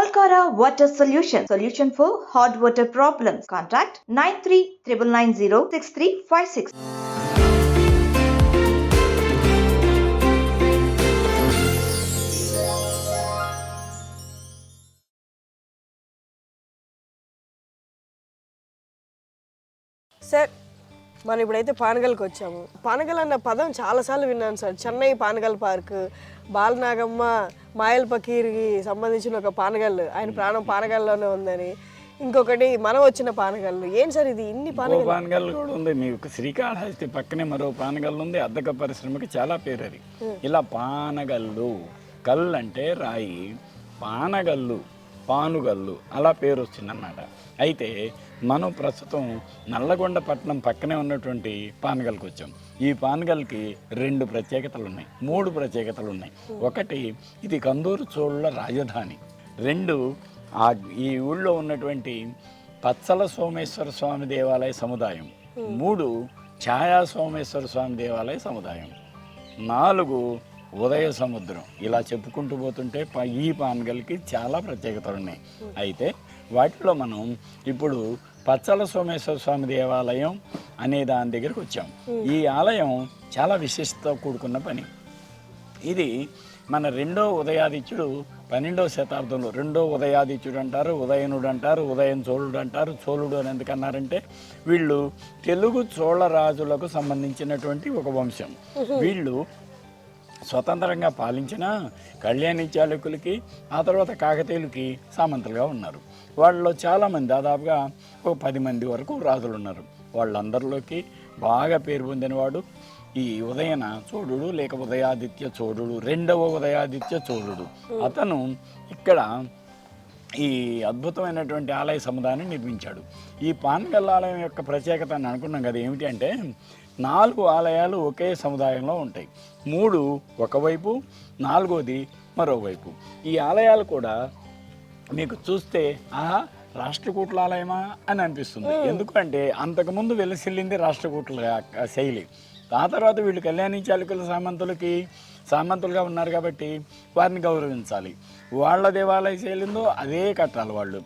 Alcara Water Solution. Solution for hot water problems. Contact 9399906356. Sir మనం ఇప్పుడైతే పానగల్కి వచ్చాము. పానగల్ అన్న పదం చాలాసార్లు విన్నాను సార్. చెన్నై పానగల్ పార్క్, బాలనాగమ్మ మాయల్ పకీర్కి సంబంధించిన ఒక పానగల్, ఆయన ప్రాణం పానగల్లోనే ఉందని. ఇంకొకటి మనం వచ్చిన పానగల్లు. ఏం సార్ ఇది ఇన్ని పానగల్ కూడా ఉంది. మీకు శ్రీకాళహస్తి పక్కనే మరో పానగల్లు ఉంది. అద్దక పరిశ్రమకి చాలా పేరు అది. ఇలా పానగల్లు, కళ్ళు అంటే రాయి, పానగల్లు పానుగల్లు అలా పేరు వచ్చిందన్నమాట. అయితే మనం ప్రస్తుతం నల్లగొండ పట్టణం పక్కనే ఉన్నటువంటి పానగల్కి వచ్చాం. ఈ పానగల్కి 2 ప్రత్యేకతలు ఉన్నాయి, 3 ప్రత్యేకతలు ఉన్నాయి. ఒకటి, ఇది కందూరు చోళుల రాజధాని. 2, ఈ ఊళ్ళో ఉన్నటువంటి పచ్చల సోమేశ్వర స్వామి దేవాలయ సముదాయం. 3, ఛాయా సోమేశ్వర స్వామి దేవాలయ సముదాయం. 4, ఉదయ సముద్రం. ఇలా చెప్పుకుంటూ పోతుంటే ఈ పానగల్కి చాలా ప్రత్యేకతలు ఉన్నాయి. అయితే వాటిలో మనం ఇప్పుడు పచ్చల సోమేశ్వర స్వామి దేవాలయం అనే దాని దగ్గరికి వచ్చాం. ఈ ఆలయం చాలా విశిష్టతో కూడుకున్న పని. ఇది మన 2వ ఉదయాదిత్యుడు 12వ శతాబ్దంలో 2వ ఉదయాదిత్యుడు అంటారు, ఉదయనుడు అంటారు, ఉదయం చోళుడు అంటారు. చోళుడు అని ఎందుకన్నారంటే వీళ్ళు తెలుగు చోళ రాజులకు సంబంధించినటువంటి ఒక వంశం. వీళ్ళు స్వతంత్రంగా పాలించిన కళ్యాణి చాళుక్యులకి, ఆ తర్వాత కాకతీయులకి సామంతులుగా ఉన్నారు. వాళ్ళలో చాలామంది, దాదాపుగా ఒక 10 మంది వరకు రాజులు ఉన్నారు. వాళ్ళందరిలోకి బాగా పేరు పొందినవాడు ఈ ఉదయన చోళుడు, లేక ఉదయాదిత్య చోళుడు, 2వ ఉదయాదిత్య చోళుడు. అతను ఇక్కడ ఈ అద్భుతమైనటువంటి ఆలయ సముదాయాన్ని నిర్మించాడు. ఈ పానగల్ ఆలయం యొక్క ప్రత్యేకత అని అనుకున్నాం కదా, ఏమిటి అంటే 4 ఆలయాలు ఒకే సముదాయంలో ఉంటాయి. 3 ఒకవైపు, 4వది మరోవైపు. ఈ ఆలయాలు కూడా మీకు చూస్తే రాష్ట్రకూట్ల ఆలయమా అని అనిపిస్తుంది. ఎందుకంటే అంతకుముందు వెలసిల్లింది రాష్ట్రకూట్ల శైలి. ఆ తర్వాత వీళ్ళు కళ్యాణి చాళుక్యుల సామంతులుగా ఉన్నారు కాబట్టి వారిని గౌరవించాలి. వాళ్ళ దేవాలయ శైలిందో అదే కట్టాలి వాళ్ళు.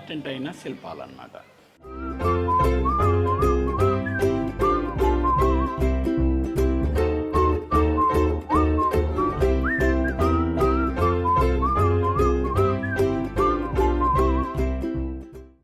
ఇంపార్టెంట్ అయిన శిల్పాలన్నమాట.